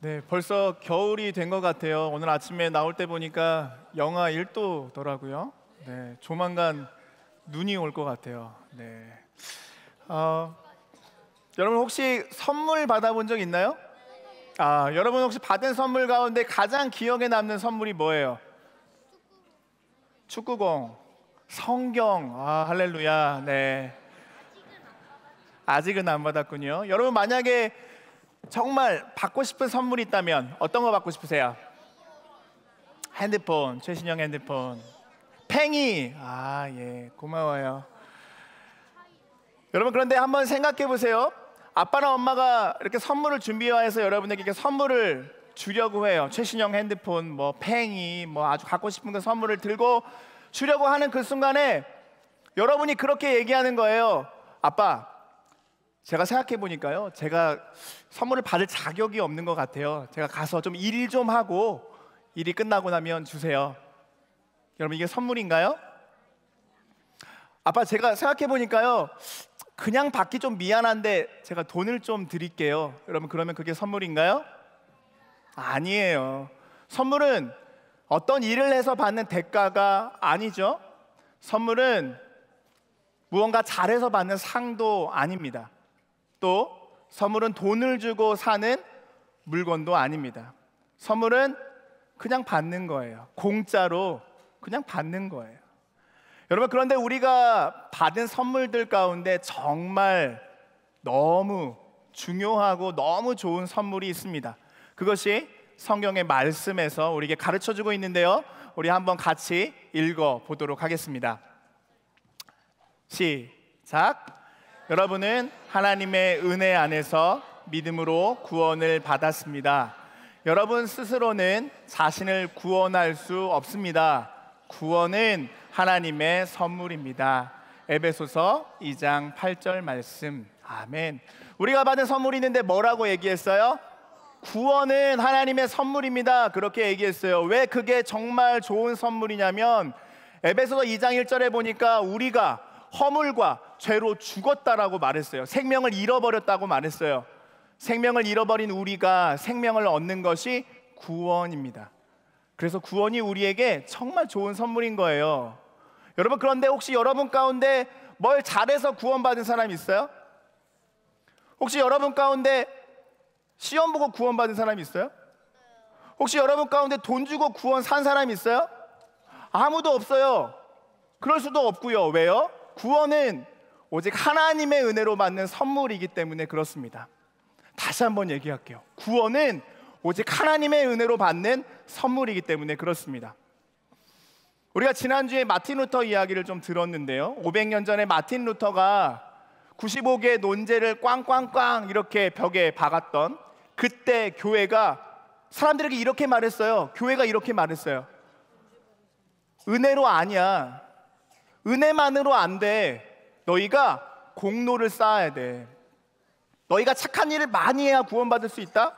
네, 벌써 겨울이 된 것 같아요. 오늘 아침에 나올 때 보니까 영하 1도더라고요. 네, 조만간 눈이 올 것 같아요. 네. 여러분 혹시 선물 받아본 적 있나요? 여러분 혹시 받은 선물 가운데 가장 기억에 남는 선물이 뭐예요? 축구공, 성경. 할렐루야. 네. 아직은 안 받았군요. 여러분 만약에 정말 받고 싶은 선물이 있다면 어떤 거 받고 싶으세요? 핸드폰, 최신형 핸드폰. 팽이. 예, 고마워요. 여러분 그런데 한번 생각해 보세요. 아빠나 엄마가 이렇게 선물을 준비해서 여러분에게 이렇게 선물을 주려고 해요. 최신형 핸드폰, 뭐 팽이, 뭐 아주 갖고 싶은 그 선물을 들고 주려고 하는 그 순간에 여러분이 그렇게 얘기하는 거예요. 아빠, 제가 생각해 보니까요, 제가 선물을 받을 자격이 없는 것 같아요. 제가 가서 좀 일 좀 하고 일이 끝나고 나면 주세요. 여러분 이게 선물인가요? 아빠, 제가 생각해 보니까요, 그냥 받기 좀 미안한데 제가 돈을 좀 드릴게요. 여러분 그러면 그게 선물인가요? 아니에요. 선물은 어떤 일을 해서 받는 대가가 아니죠. 선물은 무언가 잘해서 받는 상도 아닙니다. 또 선물은 돈을 주고 사는 물건도 아닙니다. 선물은 그냥 받는 거예요. 공짜로 그냥 받는 거예요. 여러분 그런데 우리가 받은 선물들 가운데 정말 너무 중요하고 너무 좋은 선물이 있습니다. 그것이 성경의 말씀에서 우리에게 가르쳐주고 있는데요, 우리 한번 같이 읽어보도록 하겠습니다. 시작. 여러분은 하나님의 은혜 안에서 믿음으로 구원을 받았습니다. 여러분 스스로는 자신을 구원할 수 없습니다. 구원은 하나님의 선물입니다. 에베소서 2장 8절 말씀. 아멘. 우리가 받은 선물이 있는데 뭐라고 얘기했어요? 구원은 하나님의 선물입니다. 그렇게 얘기했어요. 왜 그게 정말 좋은 선물이냐면 에베소서 2장 1절에 보니까 우리가 허물과 죄로 죽었다라고 말했어요. 생명을 잃어버렸다고 말했어요. 생명을 잃어버린 우리가 생명을 얻는 것이 구원입니다. 그래서 구원이 우리에게 정말 좋은 선물인 거예요. 여러분 그런데 혹시 여러분 가운데 뭘 잘해서 구원받은 사람 있어요? 혹시 여러분 가운데 시험 보고 구원받은 사람 있어요? 혹시 여러분 가운데 돈 주고 구원 산 사람 있어요? 아무도 없어요. 그럴 수도 없고요. 왜요? 구원은 오직 하나님의 은혜로 받는 선물이기 때문에 그렇습니다. 다시 한번 얘기할게요. 구원은 오직 하나님의 은혜로 받는 선물이기 때문에 그렇습니다. 우리가 지난주에 마틴 루터 이야기를 좀 들었는데요, 500년 전에 마틴 루터가 95개의 논제를 꽝꽝꽝 이렇게 벽에 박았던 그때 교회가 사람들에게 이렇게 말했어요. 교회가 이렇게 말했어요. 은혜로 아니야. 은혜만으로 안 돼. 너희가 공로를 쌓아야 돼. 너희가 착한 일을 많이 해야 구원받을 수 있다.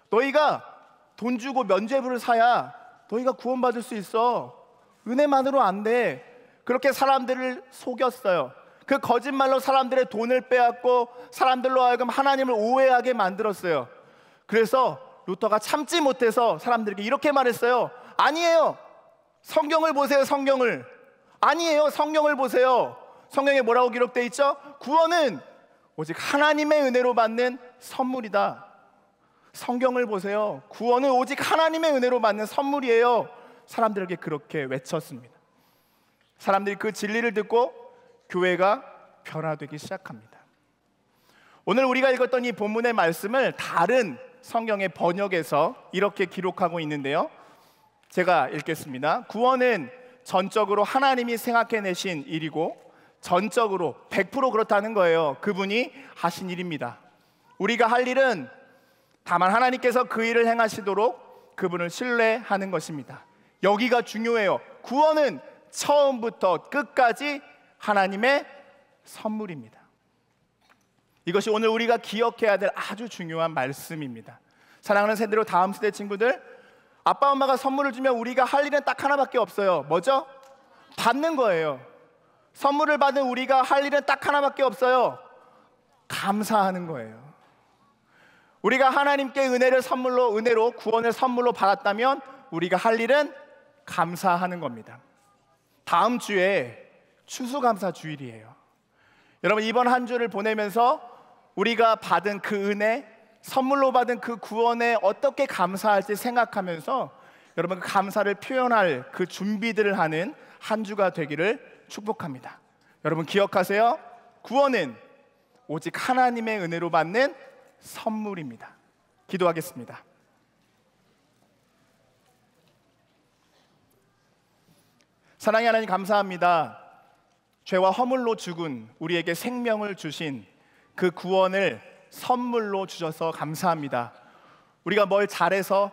너희가 돈 주고 면죄부를 사야 너희가 구원받을 수 있어. 은혜만으로 안 돼. 그렇게 사람들을 속였어요. 그 거짓말로 사람들의 돈을 빼앗고 사람들로 하여금 하나님을 오해하게 만들었어요. 그래서 루터가 참지 못해서 사람들에게 이렇게 말했어요. 아니에요. 성경을 보세요. 성경을. 아니에요. 성경을 보세요. 성경에 뭐라고 기록되어 있죠? 구원은 오직 하나님의 은혜로 받는 선물이다. 성경을 보세요. 구원은 오직 하나님의 은혜로 받는 선물이에요. 사람들에게 그렇게 외쳤습니다. 사람들이 그 진리를 듣고 교회가 변화되기 시작합니다. 오늘 우리가 읽었던 이 본문의 말씀을 다른 성경의 번역에서 이렇게 기록하고 있는데요, 제가 읽겠습니다. 구원은 전적으로 하나님이 생각해내신 일이고 전적으로 100% 그렇다는 거예요. 그분이 하신 일입니다. 우리가 할 일은 다만 하나님께서 그 일을 행하시도록 그분을 신뢰하는 것입니다. 여기가 중요해요. 구원은 처음부터 끝까지 하나님의 선물입니다. 이것이 오늘 우리가 기억해야 될 아주 중요한 말씀입니다. 사랑하는 세대로 다음 세대 친구들, 아빠 엄마가 선물을 주면 우리가 할 일은 딱 하나밖에 없어요. 뭐죠? 받는 거예요. 선물을 받은 우리가 할 일은 딱 하나밖에 없어요. 감사하는 거예요. 우리가 하나님께 은혜로 구원을 선물로 받았다면 우리가 할 일은 감사하는 겁니다. 다음 주에 추수감사 주일이에요. 여러분, 이번 한 주를 보내면서 우리가 받은 그 은혜, 선물로 받은 그 구원에 어떻게 감사할지 생각하면서 여러분, 그 감사를 표현할 그 준비들을 하는 한 주가 되기를 축복합니다. 여러분, 기억하세요. 구원은 오직 하나님의 은혜로 받는 선물입니다. 기도하겠습니다. 사랑의 하나님, 감사합니다. 죄와 허물로 죽은 우리에게 생명을 주신 그 구원을 선물로 주셔서 감사합니다. 우리가 뭘 잘해서,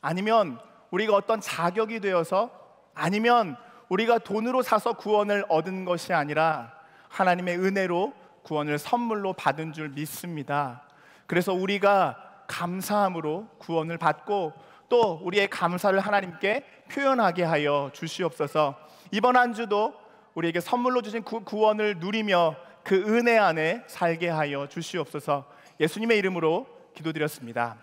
아니면 우리가 어떤 자격이 되어서, 아니면 우리가 돈으로 사서 구원을 얻은 것이 아니라 하나님의 은혜로 구원을 선물로 받은 줄 믿습니다. 그래서 우리가 감사함으로 구원을 받고 또 우리의 감사를 하나님께 표현하게 하여 주시옵소서. 이번 한 주도 우리에게 선물로 주신 구원을 누리며 그 은혜 안에 살게 하여 주시옵소서. 예수님의 이름으로 기도드렸습니다.